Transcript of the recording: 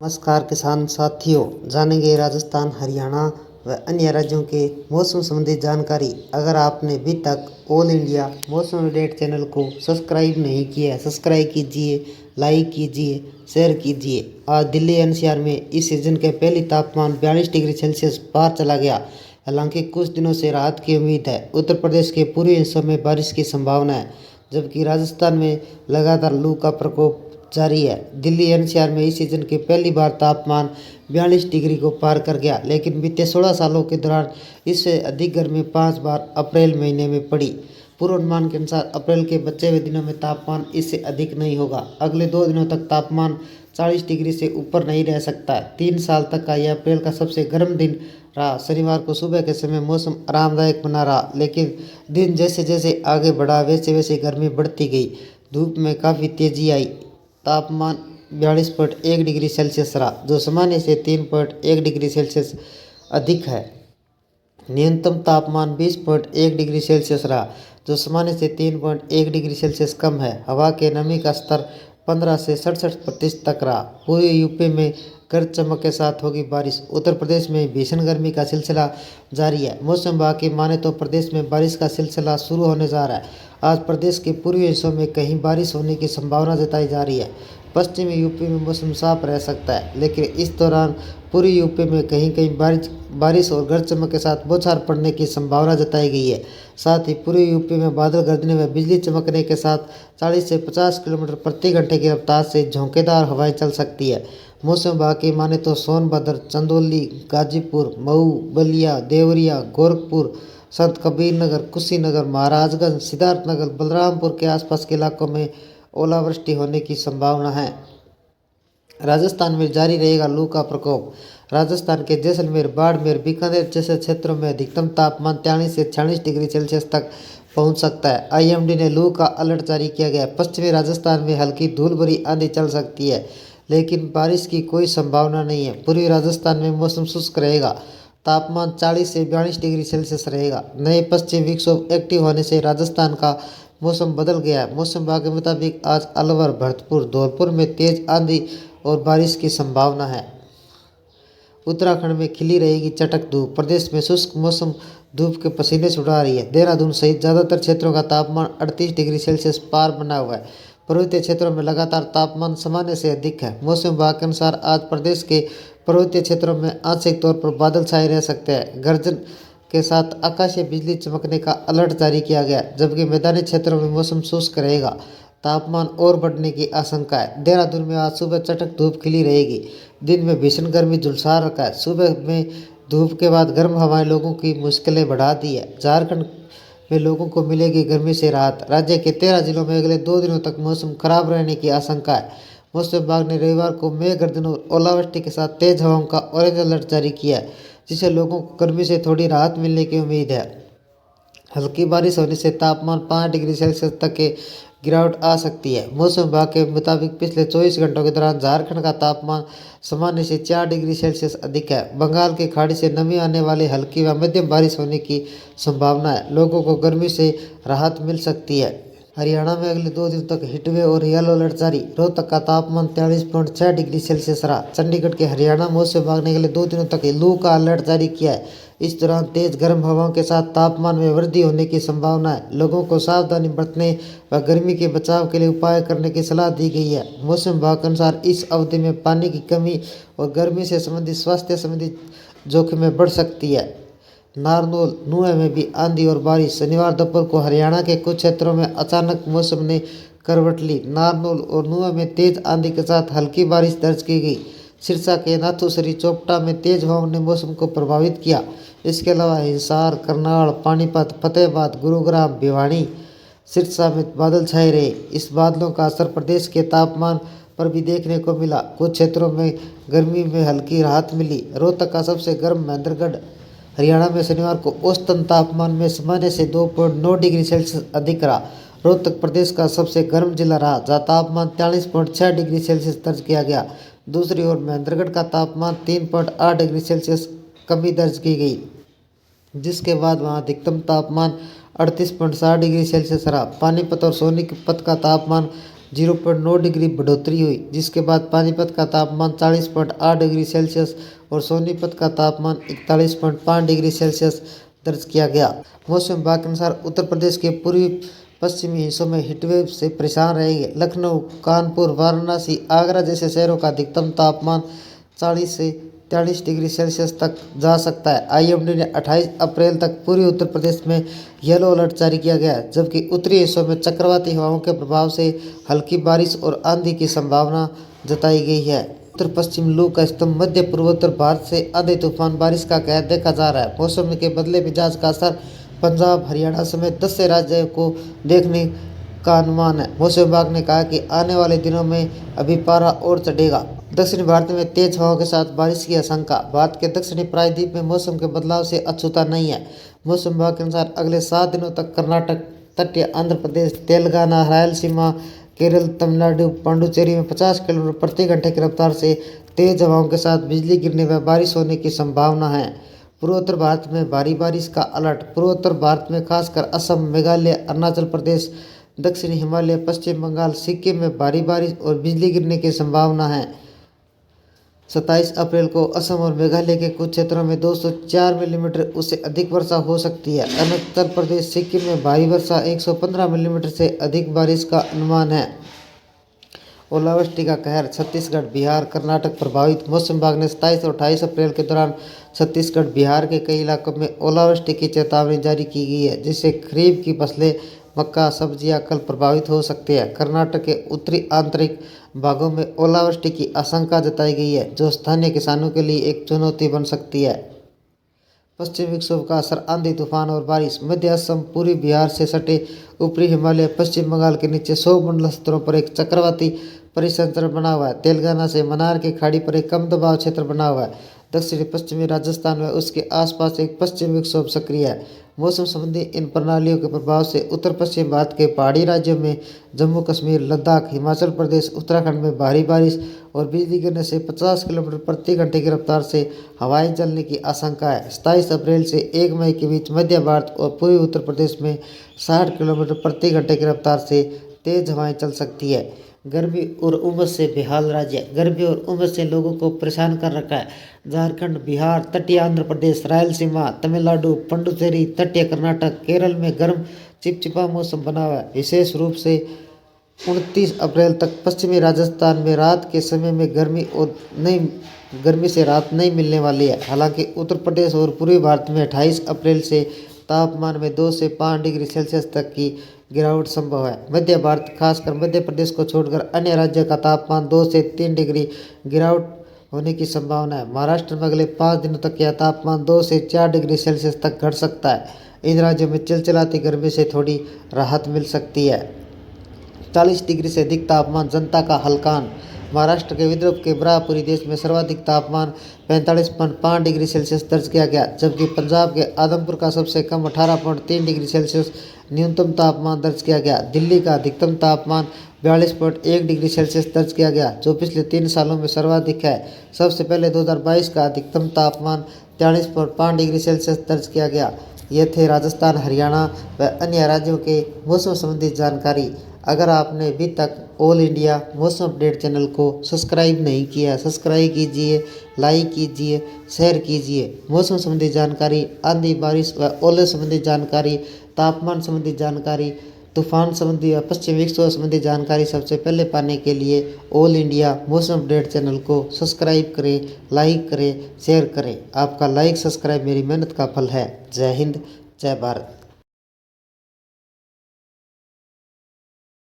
नमस्कार किसान साथियों, जानेंगे राजस्थान, हरियाणा व अन्य राज्यों के मौसम संबंधी जानकारी। अगर आपने अभी तक ऑल इंडिया मौसम अपडेट चैनल को सब्सक्राइब नहीं किया है, सब्सक्राइब कीजिए, लाइक कीजिए, शेयर कीजिए। आज दिल्ली एनसीआर में इस सीजन के पहली तापमान 42 डिग्री सेल्सियस पार चला गया। हालांकि कुछ दिनों से राहत की उम्मीद है। उत्तर प्रदेश के पूर्वी हिस्सों में बारिश की संभावना है, जबकि राजस्थान में लगातार लू का प्रकोप जारी है। दिल्ली एनसीआर में इस सीजन की पहली बार तापमान 42 डिग्री को पार कर गया, लेकिन बीते 16 सालों के दौरान इससे अधिक गर्मी 5 बार अप्रैल महीने में पड़ी। पूर्वानुमान के अनुसार अप्रैल के बचे हुए दिनों में तापमान इससे अधिक नहीं होगा। अगले 2 दिनों तक तापमान 40 डिग्री से ऊपर नहीं रह सकता। 3 साल तक का यह अप्रैल का सबसे गर्म दिन रहा। शनिवार को सुबह के समय मौसम आरामदायक बना रहा, लेकिन दिन जैसे जैसे आगे बढ़ा वैसे वैसे गर्मी बढ़ती गई। धूप में काफ़ी तेजी आई। तापमान 42.1 डिग्री सेल्सियस रहा, जो सामान्य से 3.1 डिग्री सेल्सियस अधिक है। न्यूनतम तापमान 20.1 डिग्री सेल्सियस रहा, जो सामान्य से 3.1 डिग्री सेल्सियस कम है। हवा के नमी का स्तर 15 से 67% तक रहा। पूरे यूपी में गरज चमक के साथ होगी बारिश। उत्तर प्रदेश में भीषण गर्मी का सिलसिला जारी है। मौसम विभाग की माने तो प्रदेश में बारिश का सिलसिला शुरू होने जा रहा है। आज प्रदेश के पूर्वी हिस्सों में कहीं बारिश होने की संभावना जताई जा रही है। पश्चिमी यूपी में मौसम साफ रह सकता है, लेकिन इस दौरान पूर्वी यूपी में कहीं कहीं बारिश और गरज चमक के साथ बौछार पड़ने की संभावना जताई गई है। साथ ही पूर्वी यूपी में बादल गरजने व बिजली चमकने के साथ 40 से 50 किलोमीटर प्रति घंटे की रफ्तार से झोंकेदार हवाएं चल सकती है। मौसम विभाग की माने तो सोनभद्र, चंदौली, गाजीपुर, मऊ, बलिया, देवरिया, गोरखपुर, संत कबीर नगर, कुशीनगर, महाराजगंज, सिद्धार्थनगर, बलरामपुर के आसपास के इलाकों में ओलावृष्टि होने की संभावना है। राजस्थान में जारी रहेगा लू का प्रकोप। राजस्थान के जैसलमेर, बाड़मेर, बीकानेर जैसे क्षेत्रों में अधिकतम तापमान 43 से 46 डिग्री सेल्सियस तक पहुंच सकता है। आईएमडी ने लू का अलर्ट जारी किया गया है। पश्चिमी राजस्थान में हल्की धूल भरी आंधी चल सकती है, लेकिन बारिश की कोई संभावना नहीं है। पूर्वी राजस्थान में मौसम शुष्क रहेगा। तापमान 40 से 42 डिग्री सेल्सियस रहेगा। नए पश्चिम विक्षोभ एक्टिव होने से राजस्थान का मौसम बदल गया है। मौसम विभाग के मुताबिक आज अलवर, भरतपुर, धौलपुर में तेज आंधी और बारिश की संभावना है। उत्तराखंड में खिली रहेगी चटक धूप। प्रदेश में शुष्क मौसम धूप के पसीने छुड़ा रही है। देहरादून सहित ज़्यादातर क्षेत्रों का तापमान 38 डिग्री सेल्सियस पार बना हुआ है। पर्वतीय क्षेत्रों में लगातार तापमान सामान्य से अधिक है। मौसम विभाग के अनुसार आज प्रदेश के पर्वतीय क्षेत्रों में आंशिक तौर पर बादल छाए रह सकते हैं। गर्जन के साथ आकाशीय बिजली चमकने का अलर्ट जारी किया गया, जबकि मैदानी क्षेत्रों में मौसम शुष्क रहेगा। तापमान और बढ़ने की आशंका है। देहरादून में आज सुबह चटक धूप खिली रहेगी। दिन में भीषण गर्मी झुलसा रखा है। सुबह में धूप के बाद गर्म हवाएं लोगों की मुश्किलें बढ़ा दी है। झारखंड में लोगों को मिलेगी गर्मी से राहत। राज्य के 13 जिलों में अगले 2 दिनों तक मौसम खराब रहने की आशंका है। मौसम विभाग ने रविवार को मेघ गर्जन और ओलावृष्टि के साथ तेज हवाओं का ऑरेंज अलर्ट जारी किया है, जिससे लोगों को गर्मी से थोड़ी राहत मिलने की उम्मीद है। हल्की बारिश होने से तापमान 5 डिग्री सेल्सियस तक के गिरावट आ सकती है। मौसम विभाग के मुताबिक पिछले 24 घंटों के दौरान झारखंड का तापमान सामान्य से 4 डिग्री सेल्सियस अधिक है। बंगाल की खाड़ी से नमी आने वाली हल्की व मध्यम बारिश होने की संभावना है। लोगों को गर्मी से राहत मिल सकती है। हरियाणा में अगले 2 दिन तक हीटवेव और येलो अलर्ट जारी। रोहतक का तापमान 43.6 डिग्री सेल्सियस रहा। चंडीगढ़ के हरियाणा मौसम विभाग ने अगले 2 दिनों तक लू का अलर्ट जारी किया है। इस दौरान तेज गर्म हवाओं के साथ तापमान में वृद्धि होने की संभावना है। लोगों को सावधानी बरतने व गर्मी के बचाव के लिए उपाय करने की सलाह दी गई है। मौसम विभाग के अनुसार इस अवधि में पानी की कमी और गर्मी से संबंधित स्वास्थ्य संबंधी जोखिमें बढ़ सकती है। नारनौल, नुआ में भी आंधी और बारिश। शनिवार दोपहर को हरियाणा के कुछ क्षेत्रों में अचानक मौसम ने करवट ली। नारनौल और नुआ में तेज आंधी के साथ हल्की बारिश दर्ज की गई। सिरसा के नाथूसरी, चोपटा में तेज हवाओं ने मौसम को प्रभावित किया। इसके अलावा हिसार, करनाल, पानीपत, फतेहाबाद, गुरुग्राम, भिवानी, सिरसा में बादल छाए रहे। इस बादलों का असर प्रदेश के तापमान पर भी देखने को मिला। कुछ क्षेत्रों में गर्मी में हल्की राहत मिली। रोहतक का सबसे गर्म महेंद्रगढ़ हरियाणा में शनिवार को औसतन तापमान में सामान्य से 2.9 डिग्री सेल्सियस अधिक रहा। रोहतक प्रदेश का सबसे गर्म जिला रहा, जहाँ तापमान 43.6 डिग्री सेल्सियस दर्ज किया गया। दूसरी ओर महेंद्रगढ़ का तापमान 3.8 डिग्री सेल्सियस कमी दर्ज की गई, जिसके बाद वहाँ अधिकतम तापमान 38.7 डिग्री सेल्सियस रहा। पानीपत और सोनीपत का तापमान 0.9 डिग्री बढ़ोतरी हुई, जिसके बाद पानीपत का तापमान 40.8 डिग्री सेल्सियस और सोनीपत का तापमान 41.5 डिग्री सेल्सियस दर्ज किया गया। मौसम विभाग के अनुसार उत्तर प्रदेश के पूर्वी पश्चिमी हिस्सों में हीटवेव से परेशान रहेंगे। लखनऊ, कानपुर, वाराणसी, आगरा जैसे शहरों का अधिकतम तापमान 40 से 43 डिग्री सेल्सियस तक जा सकता है। आईएमडी ने 28 अप्रैल तक पूर्वी उत्तर प्रदेश में येलो अलर्ट जारी किया गया है, जबकि उत्तरी हिस्सों में चक्रवाती हवाओं के प्रभाव से हल्की बारिश और आंधी की संभावना जताई गई है। उत्तर पश्चिम लू का स्तंभ मध्य पूर्वोत्तर भारत से आंधी तूफान बारिश का कहर देखा जा रहा है। मौसम के बदले मिजाज का असर पंजाब, हरियाणा समेत 10 से राज्यों को देखने का अनुमान है। मौसम विभाग ने कहा कि आने वाले दिनों में अभी पारा और चढ़ेगा। दक्षिणी भारत में तेज हवाओं के साथ बारिश की आशंका। भारत के दक्षिणी प्रायद्वीप में मौसम के बदलाव से अछूता नहीं है। मौसम विभाग के अनुसार अगले 7 दिनों तक कर्नाटक, तटीय आंध्र प्रदेश, तेलंगाना, रायलसीमा, केरल, तमिलनाडु, पांडुचेरी में 50 किलोमीटर प्रति घंटे की रफ्तार से तेज हवाओं के साथ बिजली गिरने व बारिश होने की संभावना है। पूर्वोत्तर भारत में भारी बारिश का अलर्ट। पूर्वोत्तर भारत में खासकर असम, मेघालय, अरुणाचल प्रदेश, दक्षिणी हिमालय, पश्चिम बंगाल, सिक्किम में भारी बारिश और बिजली गिरने की संभावना है। 27 अप्रैल को असम और मेघालय के कुछ क्षेत्रों में 204 मिलीमीटर उससे अधिक वर्षा हो सकती है। अरुणाचल प्रदेश, सिक्किम में भारी वर्षा 115 मिलीमीटर से अधिक बारिश का अनुमान है। ओलावृष्टि का कहर। छत्तीसगढ़, बिहार, कर्नाटक प्रभावित। मौसम विभाग ने 27 और 28 अप्रैल के दौरान छत्तीसगढ़, बिहार के कई इलाकों में ओलावृष्टि की चेतावनी जारी की गई है, जिससे खरीफ की फसलें, मक्का, सब्जियां कल प्रभावित हो सकती है। कर्नाटक के उत्तरी आंतरिक भागों में ओलावृष्टि की आशंका जताई गई है, जो स्थानीय किसानों के लिए एक चुनौती बन सकती है। पश्चिमी विक्षोभ का असर। आंधी, तूफान और बारिश। मध्य असम, पूर्वी बिहार से सटे ऊपरी हिमालय, पश्चिम बंगाल के नीचे 100 मंडल स्तरों पर एक चक्रवाती परिसंचरण बना हुआ है। तेलंगाना से मन्नार की खाड़ी पर एक कम दबाव क्षेत्र बना हुआ है। दक्षिणी पश्चिमी राजस्थान में उसके आसपास एक पश्चिमी विक्षोभ सक्रिय है। मौसम संबंधी इन प्रणालियों के प्रभाव से उत्तर पश्चिम भारत के पहाड़ी राज्यों में, जम्मू कश्मीर, लद्दाख, हिमाचल प्रदेश, उत्तराखंड में भारी बारिश और बिजली गिरने से 50 किलोमीटर प्रति घंटे की रफ्तार से हवाएं चलने की आशंका है। 27 अप्रैल से 1 मई के बीच मध्य भारत और पूर्वी उत्तर प्रदेश में 60 किलोमीटर प्रति घंटे की रफ्तार से तेज हवाएं चल सकती है। गर्मी और उमस से बेहाल राज्य। गर्मी और उमस से लोगों को परेशान कर रखा है। झारखंड, बिहार, तटीय आंध्र प्रदेश, रायलसीमा, तमिलनाडु, पुडुचेरी, तटीय कर्नाटक, केरल में गर्म चिपचिपा मौसम बना हुआ है। विशेष रूप से 29 अप्रैल तक पश्चिमी राजस्थान में रात के समय में गर्मी से राहत नहीं मिलने वाली है। हालांकि उत्तर प्रदेश और पूर्वी भारत में 28 अप्रैल से तापमान में 2 से 5 डिग्री सेल्सियस तक की गिरावट संभव है। मध्य भारत, खासकर मध्य प्रदेश को छोड़कर अन्य राज्यों का तापमान 2 से 3 डिग्री गिरावट होने की संभावना है। महाराष्ट्र में अगले 5 दिनों तक यह तापमान 2 से 4 डिग्री सेल्सियस तक घट सकता है। इन राज्यों में चिलचिलाती गर्मी से थोड़ी राहत मिल सकती है। 40 डिग्री से अधिक तापमान जनता का हलकान। महाराष्ट्र के विदर्भ के ब्रह्मपुरी देश में सर्वाधिक तापमान 45.5 डिग्री सेल्सियस दर्ज किया गया, जबकि पंजाब के आदमपुर का सबसे कम 18.3 डिग्री सेल्सियस न्यूनतम तापमान दर्ज किया गया। दिल्ली का अधिकतम तापमान 42.1 डिग्री सेल्सियस दर्ज किया गया, जो पिछले 3 सालों में सर्वाधिक है। सबसे पहले 2022 का अधिकतम तापमान 43.5 डिग्री सेल्सियस दर्ज किया गया। ये थे राजस्थान, हरियाणा व अन्य राज्यों के मौसम संबंधी जानकारी। अगर आपने अभी तक ऑल इंडिया मौसम अपडेट चैनल को सब्सक्राइब नहीं किया, सब्सक्राइब कीजिए, लाइक कीजिए, शेयर कीजिए। मौसम संबंधी जानकारी, आंधी, बारिश व ओले संबंधी जानकारी, तापमान संबंधी जानकारी, तूफान संबंधी व पश्चिमी विक्षोभ संबंधी जानकारी सबसे पहले पाने के लिए ऑल इंडिया मौसम अपडेट चैनल को सब्सक्राइब करें, लाइक करें, शेयर करें। आपका लाइक, सब्सक्राइब मेरी मेहनत का फल है। जय हिंद, जय भारत।